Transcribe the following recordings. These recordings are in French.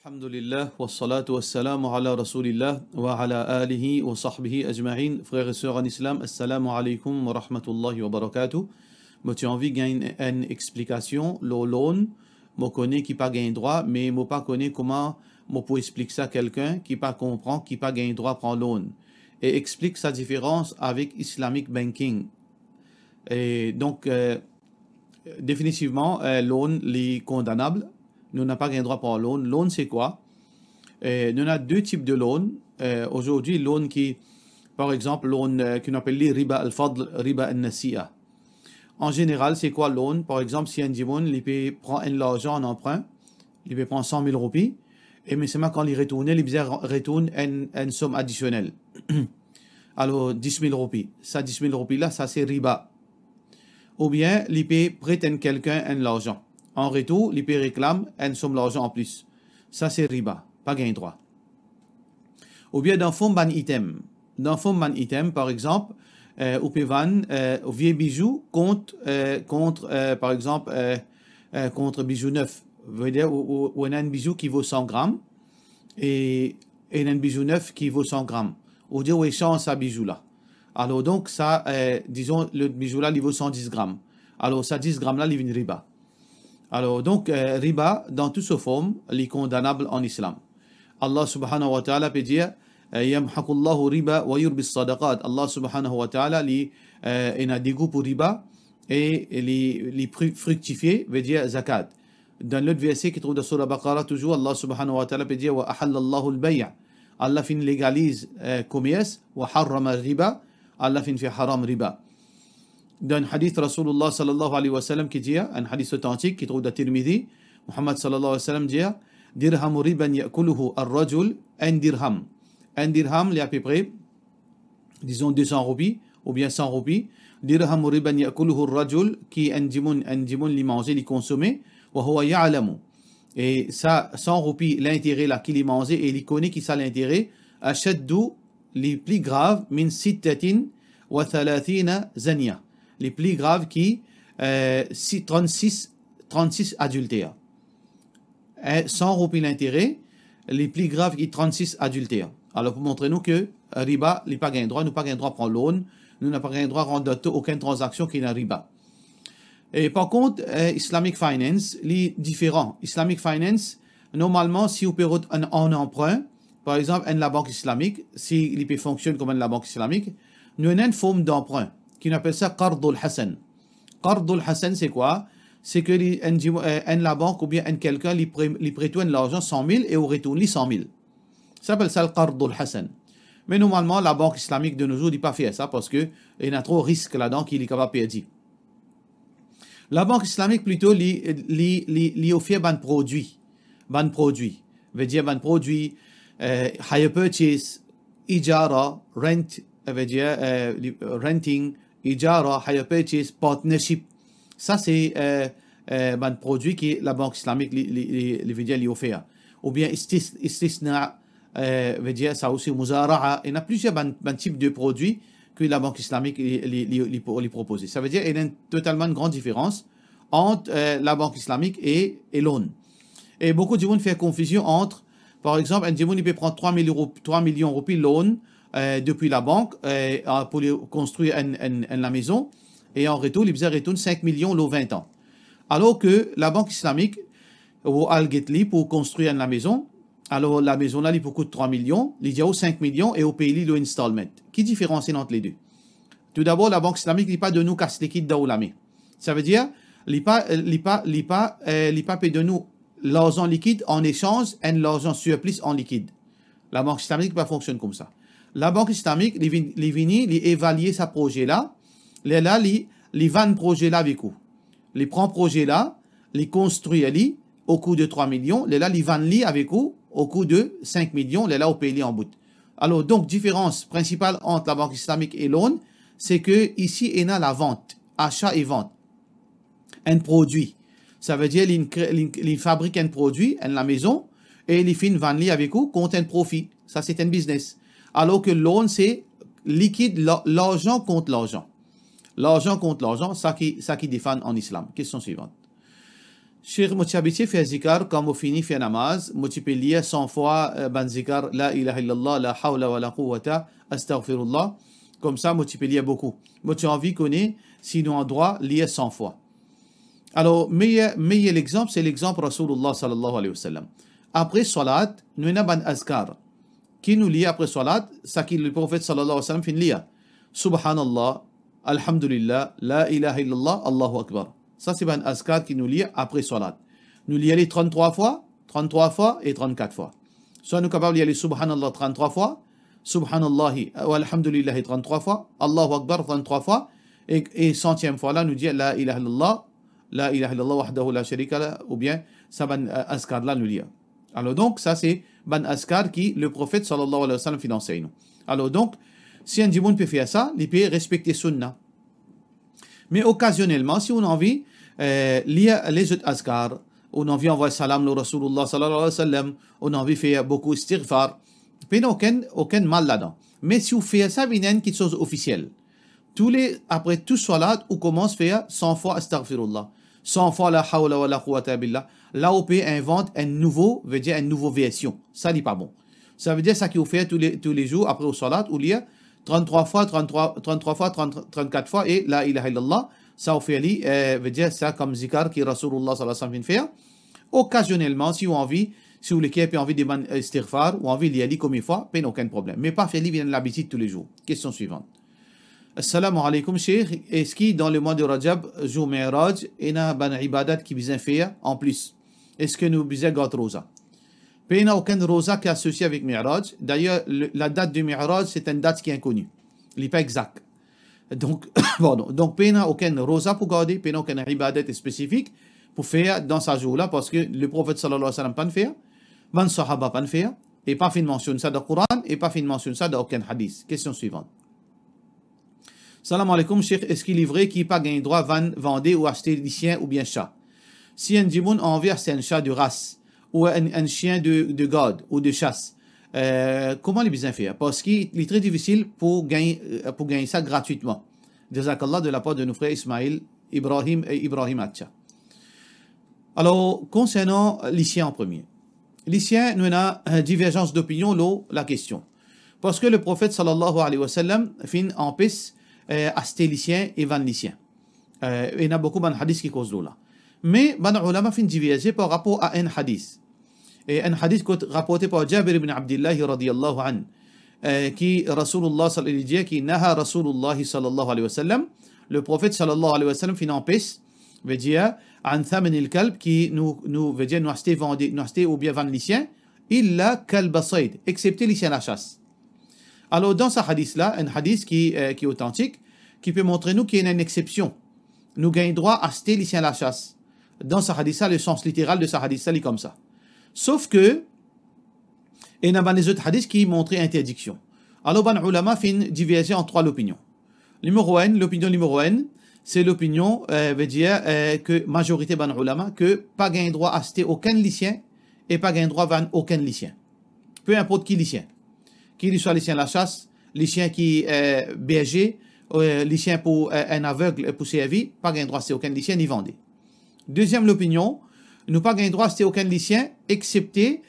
Alhamdulillah, wa salatu wa salam ala rasulillah wa ala alihi wa sahbihi ajma'in. Frères et sœurs en islam, assalamu alaikum wa rahmatullahi wa barakatuh. Moi, tu as envie de gagner une explication, le loan, moi connais qui pas gagne droit, mais moi pas connais comment moi pour expliquer ça à quelqu'un qui pas comprend, qui pas gagne droit prend loan. Et explique sa différence avec Islamic banking. Et donc, définitivement, loan est condamnable. Nous n'avons pas gain droit pour un loan. Loan, c'est quoi? Nous avons deux types de loan. Aujourd'hui, loan qui, par exemple, loan qu'on appelle les riba al-fadl, riba al-nasi'a. En général, c'est quoi loan? Par exemple, si un dimoun, il peut prendre l'argent en emprunt, il peut prendre 100 000 roupies, et mais seulement quand il retourne, il retourne une somme additionnelle. Alors, 10 000 roupies. Ça, 10 000 roupies là, ça c'est riba. Ou bien, il peut prêter quelqu'un l'argent. En retour, l'IP réclame une somme d'argent en plus. Ça, c'est riba, pas gain droit. Ou bien dans fond ban item. Dans fond ban item, par exemple, ou peut vendre vieux bijoux contre par exemple, contre bijoux neuf. Vous veut dire, où on a un bijou qui vaut 100 grammes et un bijou neuf qui vaut 100 grammes. Ou dire, où échange ça bijou là. Alors, donc, ça, disons, le bijou là, il vaut 110 grammes. Alors, ça 10 grammes là, il vient riba. Alors, donc, riba, dans toute sa forme, est condamnable en islam. Allah subhanahu wa ta'ala peut dire Yamhaqullahu riba wa yurbis sadaqat. Allah subhanahu wa ta'ala, il a des goûts pour riba et les fructifier, veut dire zakat. Dans l'autre verset qui trouve dans Surah Baqarah, toujours, Allah subhanahu wa ta'ala peut dire Wa ahallallahu al-bay'. Allah fin légalise commerce, wa harrama riba. Allah fin fait haram riba. Dans un hadith Rasulullah sallallahu alayhi wa sallam qui dit, un hadith authentique qui trouve dans Tirmidhi, Muhammad sallallahu alayhi wa sallam dit, dirham riban ya'kuluhu ar-rajul, un dirham. Un dirham, il est à peu près, disons 200 roupies, ou bien 100 roupies. Dirham riban ya'kuluhu ar-rajul, qui un dimoun li manger, li consommer, wa huwa ya'lamu. Et ça, 100 roupies, l'intérêt là, qu'il y manger, et il connaît qui ça l'intérêt, ashaddu, les plus graves, min sittatin wa thalathina zaniya. Les plus graves qui 36 adultères. 100 roupies l'intérêt, les plus graves qui 36 adultères. Alors, pour montrer nous que riba, n'est pas gain droit, nous pas gain droit prendre loan, nous n'avons pas gain droit rendre aucune transaction qui n'a riba. Et par contre, Islamic Finance, est différent. Islamic Finance, normalement, si vous payez un emprunt, par exemple, la banque islamique, si l'IP fonctionne comme la banque islamique, nous avons une forme d'emprunt qui appelle ça Qardul Hassan. Qardul Hassan, c'est quoi? C'est que la banque ou bien quelqu'un lui prête l'argent 100 000 et on retourne les 100 000. Ça s'appelle ça le Qardul Hassan. Mais normalement, la banque islamique de nos jours n'est pas fait ça parce qu'il y a trop de risques là-dedans qu'il est capable de perdre. La banque islamique plutôt lui offre un produit. Un produit. Veut dire un produit, hire purchase, ijara, rent, veut dire renting, ijara, hire purchase, partnership. Ça, c'est un produit que la banque islamique lui offre. Ou bien istisna, veut dire ça aussi, muzara'a. Il y a plusieurs types de produits que la banque islamique lui propose. Ça veut dire qu'il y a totalement une grande différence entre la banque islamique et loan. Et beaucoup de gens font confusion entre, par exemple, un dimoun il peut prendre 3 millions de roupies loan depuis la banque pour construire la maison, et en retour, il retourne 5 millions le 20 ans. Alors que la banque islamique, ou Al-Ghetli, pour construire la maison, alors la maison là, il peut coûter 3 millions, il y a 5 millions, et au pays, le installment. Qui différencie entre les deux? Tout d'abord, la banque islamique n'est pas de nous casse liquide dans la main. Ça veut dire, il n'est pas de nous l'argent liquide en échange et l'argent surplus en liquide. La banque islamique ne fonctionne pas comme ça. La banque islamique, il vient évaluer ce projet-là, il vend le projet-là avec vous. Il prend le projet-là, il construit au coût de 3 millions, il vend avec vous au coût de 5 millions, il au pays en bout. Alors, donc, différence principale entre la banque islamique et loan, c'est que ici, il y a la vente, achat et vente. Un produit. Ça veut dire qu'il fabrique un produit à la maison et il finit vendre avec vous contre un profit. Ça, c'est un business. Alors que loan, c'est liquide, l'argent contre l'argent. L'argent contre l'argent, ça qui défend en islam. Question suivante. Cheikh Mouchabiti fait zikar quand vous finissez fait namaz, multipliez 100 fois ban zikar la ilaha illallah, la hawla wa la quwwata, astaghfirullah. Comme ça, multipliez beaucoup. Moi, tu as envie qu'on ait, sinon en droit, lié 100 fois. Alors, meilleur l'exemple, c'est l'exemple Rasulullah sallallahu alayhi wa sallam. Après salat, nous avons ban azkar. Qui nous lit après salat, ça qui le prophète sallallahu alayhi wa sallam fin lia. Subhanallah, alhamdulillah, la ilaha illallah, Allahu akbar. Ça, c'est ban azkar qui nous lit après salat. Nous lit les 33 fois et 34 fois. Soit nous sommes capables de lire Subhanallah 33 fois, Subhanallah wa alhamdulillah 33 fois, Allahu akbar 33 fois, et centième fois là, nous dit la ilaha illallah, la ilaha illallah wahdahu la sharika la, ou bien ça ban azkar là nous lit. Alors donc, ça c'est ban azkar qui le prophète sallallahu alayhi wa sallam fait enseigner. Alors donc, si un djimoun peut faire ça, il peut respecter sunna. Mais occasionnellement, si on a envie lire les autres azkar, on a envie envoyer salam au Rasulullah sallallahu alayhi wa sallam, on a envie faire beaucoup istighfar, il n'y a aucun mal là-dedans. Mais si vous faites ça, il y a une chose officielle. Après tout salat, on commence à faire 100 fois astaghfirullah, 100 fois la hawla wa la quwwata billah. Là, on peut inventer une nouvelle version. Ça n'est pas bon. Ça veut dire ça qu'il faut faire tous les jours après au salat, ou lire 33 fois, 34 fois, et la ilaha illallah. Ça, on fait veut dire ça comme zikar qui Rasulullah sallallahu alayhi wa sallam fait. Occasionnellement, si vous avez envie, si vous avez envie de istighfar, ou envie d'y aller comme il faut, pas aucun problème. Mais pas faire l'habitude tous les jours. Question suivante. Assalamu alaikum, Cheikh. Est-ce que dans le mois de Rajab, jour Mi'raj, il y a une ibadat qui besoin faire en plus? Est-ce que nous besoin de rosa? Il n'y a aucun rosa qui est associé avec Mi'raj. D'ailleurs, la date du Mi'raj, c'est une date qui est inconnue. Elle n'est pas exacte. Donc, donc il n'y a aucun rosa pour garder, il n'y a aucun ibadat spécifique pour faire dans ce jour-là, parce que le prophète sallallahu alayhi wa sallam pas faire, ban sahaba pas faire, et pas fait mention ça dans le Coran, et pas fait mention ça dans aucun hadith. Question suivante. Salam alaikum, Cheikh. Est-ce qu'il est vrai qu'il n'y a pas gain droit de vendre ou acheter des chiens ou bien chats? Si un djimoun a envie d'acheter un chat de race ou un chien de garde ou de chasse, comment les besoin faire? Parce qu'il est très difficile pour gagner ça gratuitement. Jazakallah de la part de nos frères Ismaël, Ibrahim et Ibrahim Atcha. Alors, concernant les chiens en premier. Les chiens, nous avons divergence d'opinion la question. Parce que le prophète sallallahu alayhi wa sallam fin en pisse acheter les chiens et vendre les chiens. Il y a beaucoup de hadiths qui causent là. Mais les ulama fin diverger par rapport à un hadith. Et un hadith rapporté par Jabir ibn Abdullah radiyallahu anhu, qui Rasulullah sallallahu alayhi wa sallam, qui naha Rasulullah sallallahu alayhi wa sallam, le prophète sallallahu alayhi wa sallam fin en pisse, veut dire an thaman al-kalb qui nous veut dire nous acheter ou bien vendre les chiens, illa kalb sayd, excepté les chiens à la chasse. Alors dans ce hadith là, un hadith qui est authentique, qui peut montrer nous qu'il y a une exception. Nous gagnons droit à acheter les chiens à la chasse. Dans ce hadith là, le sens littéral de ce hadith là est comme ça. Sauf que il y a des autres hadiths qui montrent interdiction. Alors ban ulama fin diverger en trois opinions. L'opinion numéro 1, c'est l'opinion, veut dire que majorité ban ulama, que pas gain droit à acheter aucun lycéen et pas gain droit à vendre aucun lycéen. Peu importe qui lycéen. Qu'il soit lycéen à la chasse, lycéen qui est berger, lycéen pour un aveugle pour servir, pas gain droit à acheter aucun lycéen ni vendre. Deuxième l'opinion, nous pas gain droit à acheter aucun lycéen, excepté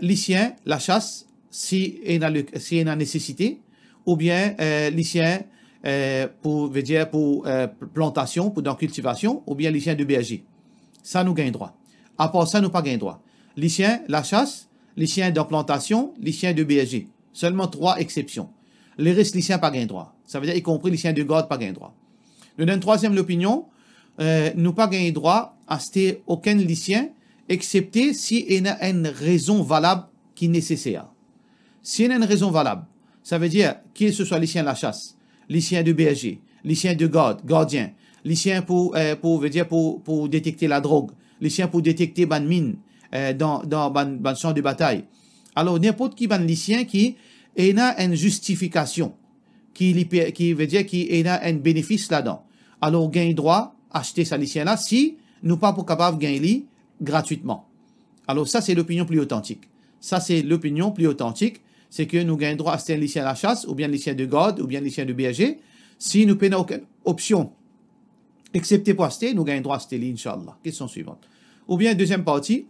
lycéen la chasse si il y a nécessité, ou bien lycéen pour plantation, pour dans cultivation, ou bien lycéen de berger. Ça nous gagne droit. À part ça, nous pas gagne droit. Lycéen, la chasse, lycéen de plantation, lycéen de berger. Seulement 3 exceptions. Les restes lycéens pas gagne droit. Ça veut dire y compris lycéen de garde pas gagne droit. Nous donne troisième l'opinion, nous pas gagne droit à acheter aucun lycéen, excepté si il y a une raison valable qui est nécessaire. Si il y a une raison valable, ça veut dire qu'il ce soit lycéen de la chasse, lycéen de berger, lycéen de garde, gardien, lycéen pour détecter la drogue, lycéen pour détecter ban mine dans ban champ de bataille. Alors n'importe qui ban lycéen qui a une justification, qui veut dire qu'il a un bénéfice là-dedans. Alors gagne droit à acheter sa lycéen là si nous pas pour capable de gagner gratuitement. Alors ça c'est l'opinion plus authentique. Ça c'est l'opinion plus authentique. C'est que nous gagnons droit à acheter un lycéen à la chasse, ou bien un lycéen de garde, ou bien un lycéen de berger. Si nous n'avons aucune option, excepté pour acheter, nous gagnons droit à acheter, Inch'Allah. Question suivante. Ou bien, deuxième partie,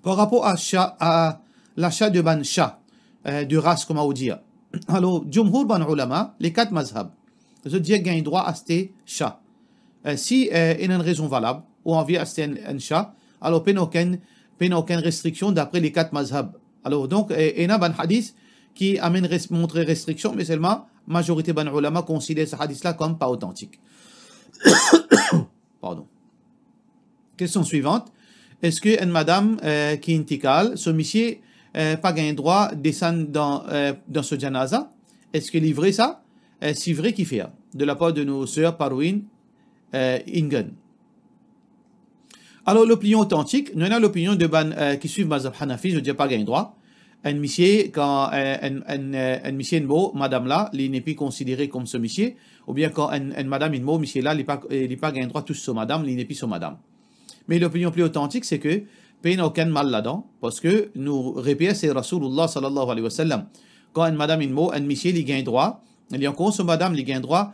par rapport à l'achat de ban chat, de race, comme on dit. Alors, Jumhur ban ulama, les 4 mazhab, je dis qu'il y a un droit à acheter chat. Si il y a une raison valable, ou on veut acheter un chat, alors il n'y a aucune restriction d'après les 4 mazhab. Alors, donc, il y a un hadith qui amène montrer restriction, mais seulement, majorité ban ulama considère ce hadith-là comme pas authentique. Pardon. Question suivante. Est-ce qu'une madame qui est intikal, ce monsieur pas un droit de descendre dans ce janaza? Est-ce qu'il est vrai ça? C'est vrai qu'il fait. De la part de nos sœurs Parwin Ingen. Alors, l'opinion authentique, nous avons l'opinion de ban qui suivent Mazhab Hanafi, je ne dis pas un droit. Un monsieur, quand un monsieur mot, madame là, il n'est plus considéré comme ce monsieur, ou bien quand un madame une mot, monsieur là, il n'est pas un droit tous sur madame, il n'est plus sur madame. Mais l'opinion plus authentique, c'est que il n'y a aucun mal là-dedans, parce que nous répétons, c'est Rasulullah sallallahu alayhi wa sallam. Quand un madame une mot, un monsieur, il a un droit, il y a encore ce madame, il a un droit,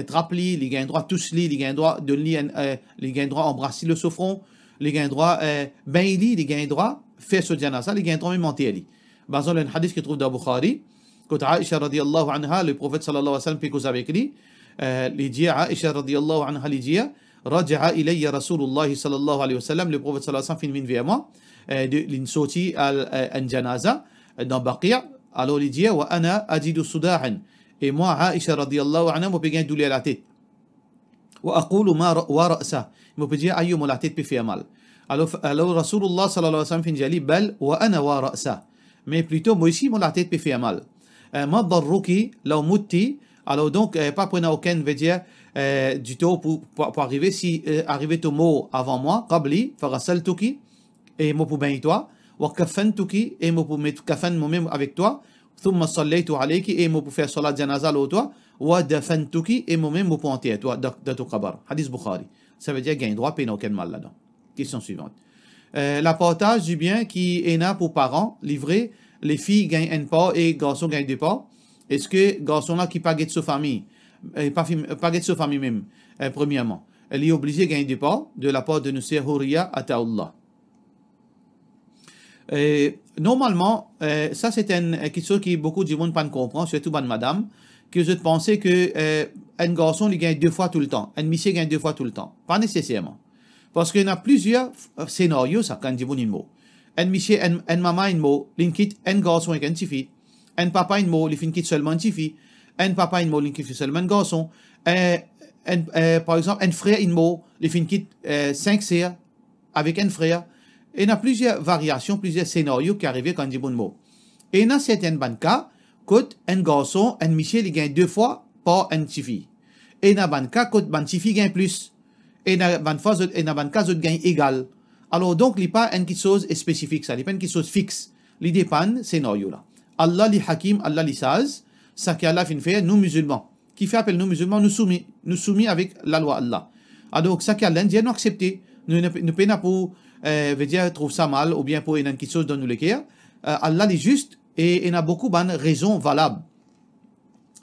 trapli, il a un droit toucher, il a un droit de il a un droit embrasser le souffrant, il a un droit baigner, il a un droit faire ce janaza, il a un droit même monter. Par exemple, un hadith qui trouve dans Bukhari, quand Aisha radiyallahu anha, le prophète sallallahu alayhi wa sallam, pique avec lui, il dit Aisha radiyallahu anha, il dit رجع إلي رسول الله صلى الله عليه وسلم, le prophète sallallahu alayhi wa sallam vient vers moi, il sorti un janaza dans Baqi', alors il dit wa ana ajidu sudahan, et moi Aisha radiyallahu anha me fait douleur à la tête, wa aqulu ma wa ra'sa, me fait dire ayo la tête peut faire mal. Alors Rasulullah sallallahu alayhi wa sallam vient dire bal wa ana wa ra'sa, mais plutôt moi aussi la tête peut faire mal. Ma darruki law mutti, alors donc pas prendre aucun veut dire du tout pour arriver, si arriver au mot avant moi, qabli, farasaltuki, et moi pour baigner toi, wa kafantuki, et moi pour mettre kafan moi-même avec toi, thumma sallaytu alayki, et moi pour faire salat janaza l'autre toi, wa dafantuki, et moi-même pour enterrer toi dans ton kabar. Hadith Bukhari. Ça veut dire qu'il y a un droit, puis il n'y a aucun mal là-dedans. Question suivante. L'apportage du bien qui est là pour parents, livré, les filles gagnent un part et les garçons gagnent 2 parts. Est-ce que garçon là qui pas de sa famille, pas de sa famille même, premièrement, elle est obligée de gagner 2 parts de la part de nos sœurs Houriya Ataullah. Normalement, ça c'est quelque chose que beaucoup de monde ne comprend, surtout madame, que je pensais que un garçon il gagne 2 fois tout le temps, un monsieur gagne 2 fois tout le temps. Pas nécessairement. Parce qu'il y a plusieurs scénarios, ça, quand il dit un mot. Un monsieur, un maman, un mot, un garçon et un fille. Un papa, un mot, il quitte seulement une fille. Un papa, un mot, il quitte seulement un garçon. Par exemple, un frère, un mot, il quitte 5 sœurs avec un frère. Et il y a plusieurs variations, plusieurs scénarios qui arrivent quand il dit un mot. Et dans certains cas, quand un garçon, un monsieur, il gagne 2 fois par une fille. Et dans un cas, quand une fille gagne plus. Et dans un cas, il gagne égal. Alors donc, il n'y a pas une chose spécifique, ça, il n'y a pas une chose fixe. Il dépend de ce scénario-là. Allah li hakim, Allah li saz, ça qu'Allah fait nous musulmans. Qui fait appel nous musulmans, nous soumis avec la loi Allah. Alors ça qu'Allah dit nous accepter, nous ne pouvons pas pour veut dire trouve ça mal ou bien pour une quelque chose dans nous le cœur. Allah est juste et il y a beaucoup de raisons valables.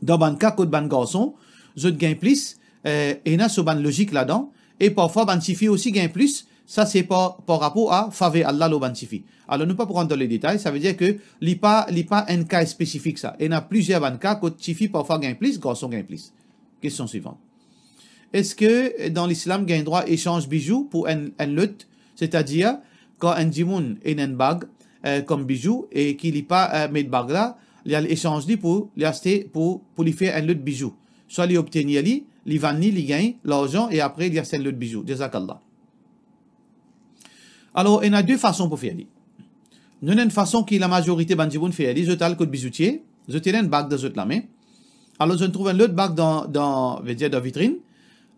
Dans le cas de ban garçon, je gagne plus et il y a ce ban logique là-dedans et parfois ban sifi aussi gagne plus. Ça, c'est par rapport à faveur Allah le bantifi. Alors, nous ne pouvons pas prendre dans les détails. Ça veut dire que il n'y a pas un cas spécifique. Ça. Il y a plusieurs cas que Tifi parfois gagne plus, garçon gagne plus. Question suivante. Est-ce que dans l'islam, il y a un droit échange bijoux pour un lutte? C'est-à-dire, quand un djimoun a une bague comme bijou et qu'il n'a pas mis de bague là, il y a l'échange pour lui faire un lutte bijou. Soit il obtient il vend, il gagne l'argent et après il y a un lutte bijou. Jazakallah. Alors, il y a 2 façons pour faire. Nous avons une façon qui la majorité de gens fait. Je t'ai le bijoutier, je t'ai une bague dans la main. Alors, je trouve une autre bague dans la vitrine.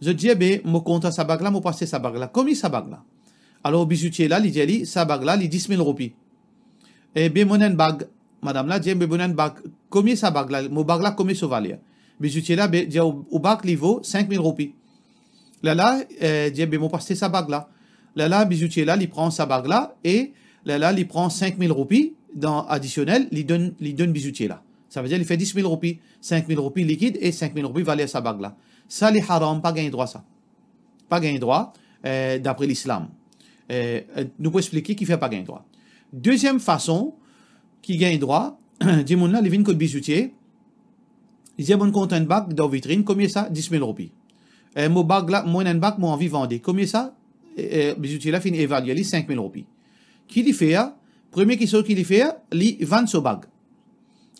Je dis, je compte sa bague là, je passe sa bague là. Combien sa bague là? Alors, le bijoutier là, il dit, sa bague là, il dit 10 000 roupies. Et bien, mon une bague, madame là, dit, mon une bague, combien sa bague là? Mon bague là, combien ça valait? Le bijoutier là, dit, au bague, il vaut 5 000 roupies. Là, dit, je passe sa bague là. Là, bijoutier là, il prend sa bague là et là, il prend 5 000 roupies dans additionnel, il donne bijoutier là. Ça veut dire qu'il fait 10 000 roupies, 5 000 roupies liquides et 5 000 roupies valent sa bague là. Ça, les haram, pas gagné droit ça. Pas gagné droit d'après l'islam. nous pouvons expliquer qui fait pas gain droit. Deuxième façon qui gagne droit, dis mon là, les vignes code bijoutier, ils ont un compte un bac dans vitrine, combien ça? 10 000 roupies. Mon bac là, moi un bac, moi envie vendre, combien ça? Bijoutier là, fin évaluer, les 5 000 roupies. Qui lui fait, premier qui sort qui lui fait, lui vend ce bac.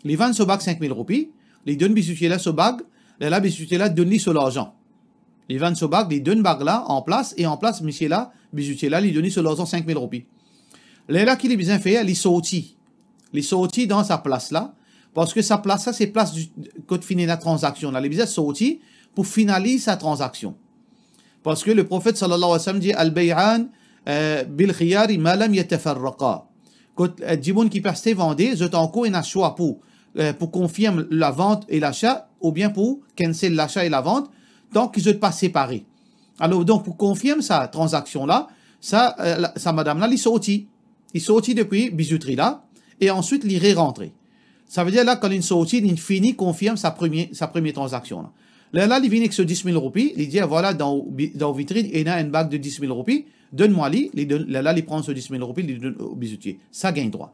Les vend ce bac 5 000 roupies, les donne bijoutier là ce bac, là bijoutier là donne lui sur l'argent. Les vend ce bac, les donne bac là en place, et en place, monsieur là, bijoutier là, lui donne sur l'argent 5 000 roupies. Là qui lui bien fait, il sorti. Il sorti dans sa place là, parce que sa place là, c'est place du code fini la transaction là. Il bien sorti pour finaliser sa transaction. Parce que le prophète sallallahu alayhi wa sallam dit al-bay'an bil khiyari ma lam yatafarraqa. Quand Djibon qui persiste vendait, je t'en un choix pour confirmer la vente et l'achat, ou bien pour cancel l'achat et la vente, tant qu'ils ne sont pas séparés. Alors donc pour confirmer sa transaction là, sa madame là, il sorti. Il sorti depuis bijouterie là, et ensuite il est rentré. Ça veut dire là, quand il sorti, il finit, confirme sa première transaction là. Là, il vient avec ce 10 000 roupies, il dit voilà, dans vitrine, il y a un bac de 10 000 roupies, donne-moi là, il prend ce 10 000 roupies, il donne au bijoutier. Ça gagne droit.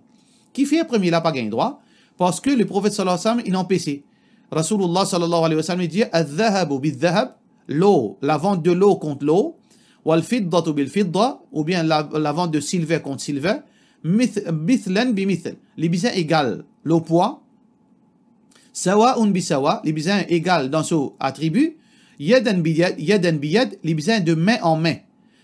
Qui fait premier là, pas gagne droit? Parce que le prophète sallallahu alayhi wa sallam, il en PC. Rasulullah sallallahu alayhi wa sallam, il dit al-dhahabu bil-dhahab, l'eau, la vente de l'eau contre l'eau, wal-fiddatu bil-fidda, ou bien la vente de silver contre silver, mithlan bi-mithl, les bisins égales, le poids, sawa'un bi-sawa, les bisins égales dans ce attribut, yadan biyad, les bisins de main en main.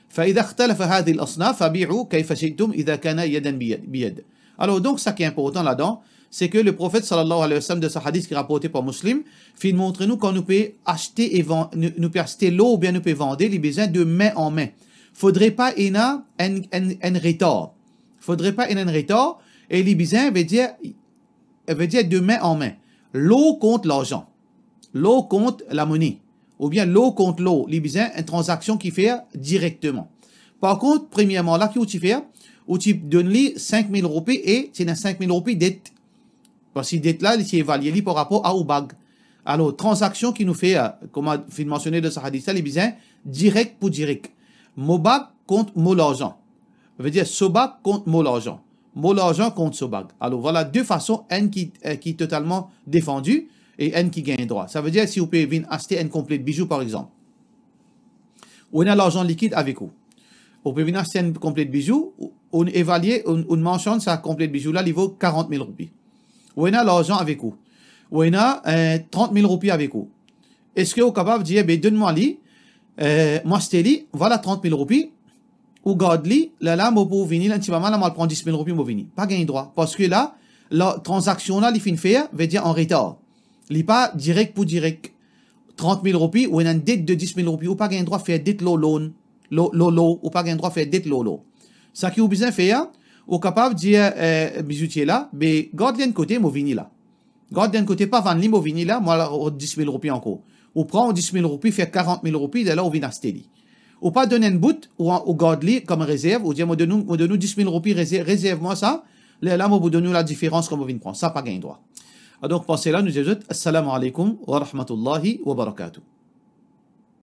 فإذا اختلف هذه الأصناف فبيعوا كيف شئتم إذا كان يدا بيد. Alors donc ça qui est important là-dedans, c'est que le prophète sallallahu alayhi wa sallam de ce hadith qui est rapporté par Muslim, fait montrer nous quand nous pouvons acheter et vendre, nous pouvons acheter l'eau ou bien nous pouvons vendre les bisins de main en main. Faudrait pas un retard. Faudrait pas un retard et les bisins veut dire de main en main. L'eau contre l'argent. L'eau contre la monnaie. Ou bien l'eau contre l'eau. Les bisins, une transaction qui fait directement. Par contre, premièrement, là, qui tu fais, où tu donnes lui 5 000 roupies et tu as 5 000 roupies dette. Parce que dette là, c'est évalué par rapport à Oubag. Alors, transaction qui nous fait, comme a mentionné de ce hadith, les bisins, direct pour direct. Mobag contre mot l'argent. Ça veut dire Sobag contre mot l'argent. Mot l'argent contre Sobag. Alors, voilà deux façons, une qui est totalement défendue et une qui gagne droit. Ça veut dire si vous pouvez venir acheter un complet de bijoux, par exemple. Ou on a l'argent liquide avec vous. Vous pouvez venir acheter un complet de bijoux, on évalue, on mentionne ça complet de bijoux là, il vaut 40 000 roupies. Ou on a l'argent avec vous. Ou on a 30 000 roupies avec vous. Est-ce que vous êtes capable de dire, ben, donne-moi moi c'était voilà 30 000 roupies, ou garde-li, là, moi pour venir, là, tu vas mal, moi, prendre 10 000 roupies, moi venir. Pas gagner droit. Parce que là, la transaction là, il fait une faire, veut dire en retard. Il n'est pas direct pour direct. 30 000 roupies, ou on a une dette de 10 000 roupies, ou pas gagner droit faire dette loan, ou pas gagner droit faire dette lolo. Ça qui est besoin de faire, ou capable de dire, bijoutier là, mais garde d'un côté, moi venir là. Garde d'un côté, pas vendre, moi venir là, moi, 10 000 roupies encore. Ou prend 10 000 roupies, fait 40 000 roupies, de là, on vient acheter. Ou pas donner une bout, ou garde-li comme réserve, ou dire, moi, donne-nous 10 000 roupies, réserve-moi ça. Là, moi, vous donnez la différence comme vous venez prendre. Ça, pas gain droit. Donc, pensez là, nous disons, assalamu alaikum wa rahmatullahi wa barakatuh.